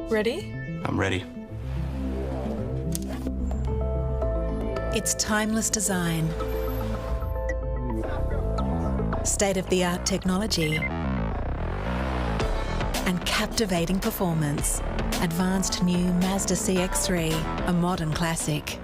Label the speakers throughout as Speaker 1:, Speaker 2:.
Speaker 1: Ready?
Speaker 2: I'm ready.
Speaker 3: It's timeless design, state-of-the-art technology, and captivating performance. Advanced new Mazda CX-3, a modern classic.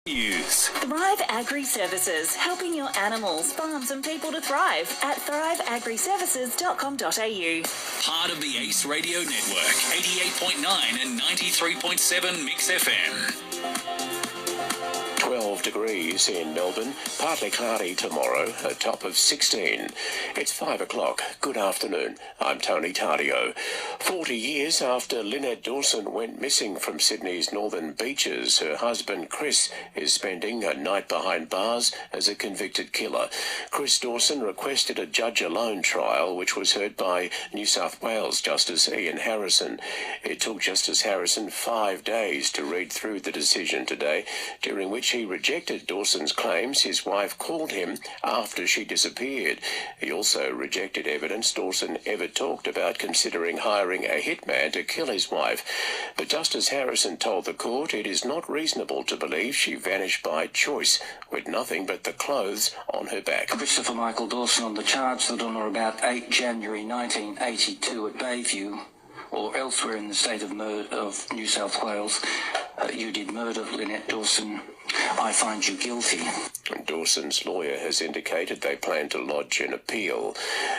Speaker 4: News.
Speaker 5: Thrive Agri Services, helping your animals, farms and people to thrive at thriveagriservices.com.au.
Speaker 4: Part of the Ace Radio Network, 88.9 and 93.7 Mix FM.
Speaker 6: 12 degrees in Melbourne, partly cloudy tomorrow, a top of 16. It's 5 o'clock. Good afternoon. I'm Tony Tardio. 40 years after Lynette Dawson went missing from Sydney's northern beaches, her husband Chris is spending a night behind bars as a convicted killer. Chris Dawson requested a judge-alone trial, which was heard by New South Wales Justice Ian Harrison. It took Justice Harrison 5 days to read through the decision today, during which he rejected Dawson's claims his wife called him after she disappeared. He also rejected evidence Dawson ever talked about considering hiring a hitman to kill his wife. But Justice Harrison told the court it is not reasonable to believe she vanished by choice, with nothing but the clothes on her back.
Speaker 7: Christopher Michael Dawson on the charge that on or about 8 January 1982 at Bayview or elsewhere in the state of New South Wales, you did murder Lynette Dawson. I find you guilty.
Speaker 6: Dawson's lawyer has indicated they plan to lodge an appeal.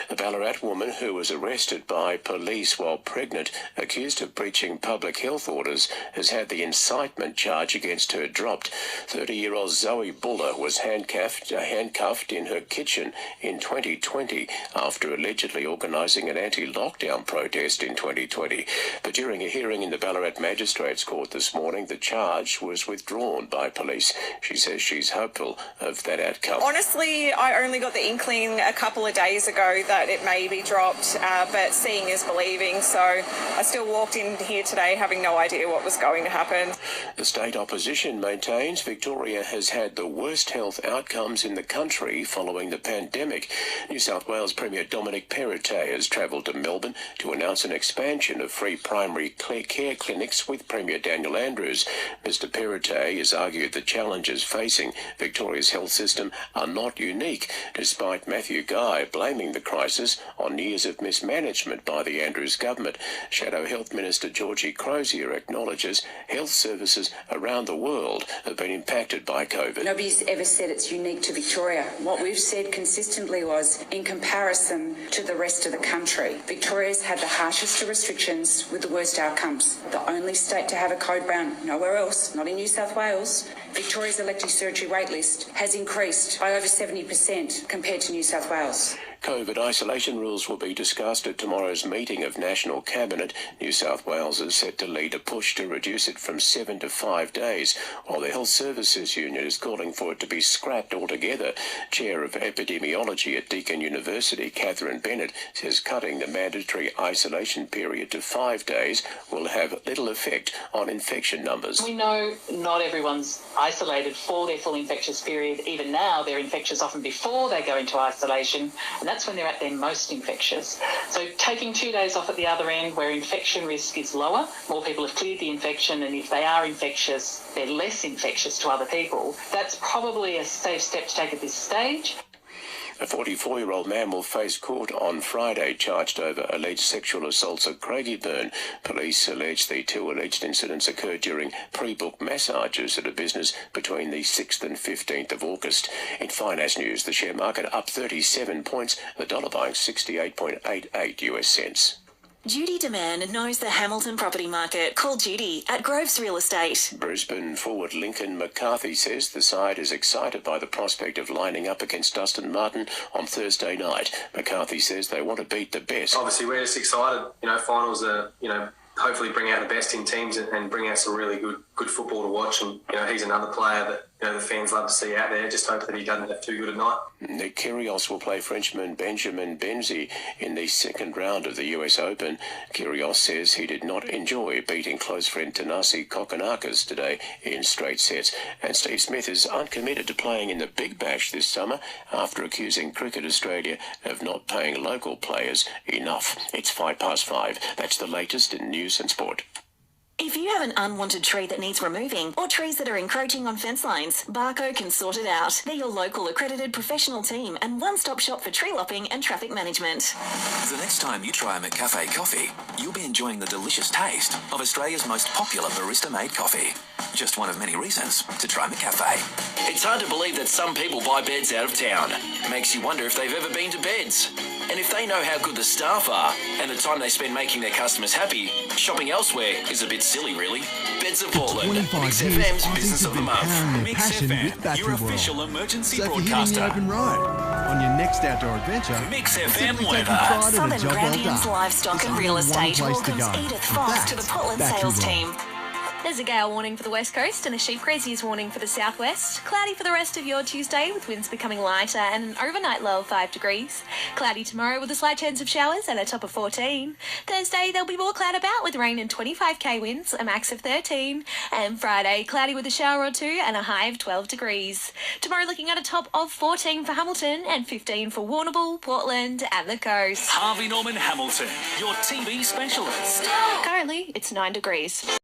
Speaker 6: A Ballarat woman who was arrested by police while pregnant, accused of breaching public health orders, has had the incitement charge against her dropped. 30-year-old Zoe Buller was handcuffed in her kitchen in 2020 after allegedly organising an anti-lockdown protest in 2020. But during a hearing in the Ballarat Magistrates Court this morning, the charge was withdrawn by police. She says she's hopeful of that outcome.
Speaker 1: Honestly, I only got the inkling a couple of days ago that it may be dropped, but seeing is believing, so I still walked in here today having no idea what was going to happen.
Speaker 6: The state opposition maintains Victoria has had the worst health outcomes in the country following the pandemic. New South Wales Premier Dominic Perrottet has travelled to Melbourne to announce an expansion of free primary care clinics with Premier Daniel Andrews. Mr Perrottet has argued the challenges facing Victoria's health system are not unique, despite Matthew Guy blaming the crisis on years of mismanagement by the Andrews government. Shadow Health Minister Georgie Crozier acknowledges health services around the world have been impacted by COVID.
Speaker 8: Nobody's ever said it's unique to Victoria. What we've said consistently was, in comparison to the rest of the country, Victoria's had the harshest of restrictions with the worst outcomes. The only state to have a code brown, nowhere else, not in New South Wales. Victoria's elective surgery wait list has increased by over 70% compared to New South Wales.
Speaker 6: COVID isolation rules will be discussed at tomorrow's meeting of National Cabinet. New South Wales is set to lead a push to reduce it from 7 to 5 days, while the Health Services Union is calling for it to be scrapped altogether. Chair of Epidemiology at Deakin University, Catherine Bennett, says cutting the mandatory isolation period to 5 days will have little effect on infection numbers.
Speaker 9: We know not everyone's isolated for their full infectious period. Even now, they're infectious often before they go into isolation, and that's when they're at their most infectious. So taking 2 days off at the other end where infection risk is lower, more people have cleared the infection, and if they are infectious, they're less infectious to other people. That's probably a safe step to take at this stage.
Speaker 6: A 44-year-old man will face court on Friday charged over alleged sexual assaults at Craigieburn. Police allege the two alleged incidents occurred during pre-booked massages at a business between the 6th and 15th of August. In finance news, the share market up 37 points, the dollar buying 68.88 US cents.
Speaker 5: Judy Demand knows the Hamilton property market. Call Judy at Groves Real Estate.
Speaker 6: Brisbane forward Lincoln McCarthy says the side is excited by the prospect of lining up against Dustin Martin on Thursday night. McCarthy says they want to beat the best.
Speaker 10: Obviously, we're just excited. Finals are,
Speaker 2: hopefully bring out the best in teams and bring out some really good football to watch. And, he's another player that, the fans love to see out there. Just hope that he doesn't have too good a night.
Speaker 6: Nick Kyrgios will play Frenchman Benjamin Benzi in the second round of the US Open. Kyrgios says he did not enjoy beating close friend Thanasi Kokkinakis today in straight sets. And Steve Smith is uncommitted to playing in the Big Bash this summer after accusing Cricket Australia of not paying local players enough. It's 5:05. That's the latest in news and sport.
Speaker 5: If you have an unwanted tree that needs removing or trees that are encroaching on fence lines, Barco can sort it out. They're your local accredited professional team and one-stop shop for tree lopping and traffic management.
Speaker 10: The next time you try a McCafe coffee, you'll be enjoying the delicious taste of Australia's most popular barista-made coffee. Just one of many reasons to try McCafe.
Speaker 11: It's hard to believe that some people buy beds out of town. Makes you wonder if they've ever been to Beds. And if they know how good the staff are and the time they spend making their customers happy, shopping elsewhere is a bit silly, really. Beds of Portland, MixxFM's Business of the Month.
Speaker 4: MixxFM, your official emergency
Speaker 12: so
Speaker 4: broadcaster.
Speaker 12: If you're hitting the open road on your next outdoor adventure,
Speaker 4: MixxFM weather.
Speaker 5: Southern Grampians Livestock and Real Estate welcomes Edith Foss to the Portland sales team.
Speaker 13: There's a gale warning for the west coast and a sheep graziers warning for the southwest. Cloudy for the rest of your Tuesday with winds becoming lighter and an overnight low of 5 degrees. Cloudy tomorrow with a slight chance of showers and a top of 14. Thursday there'll be more cloud about with rain and 25k winds, a max of 13. And Friday cloudy with a shower or two and a high of 12 degrees. Tomorrow looking at a top of 14 for Hamilton and 15 for Warrnambool, Portland and the coast.
Speaker 4: Harvey Norman Hamilton, your TV specialist.
Speaker 13: Currently it's 9 degrees.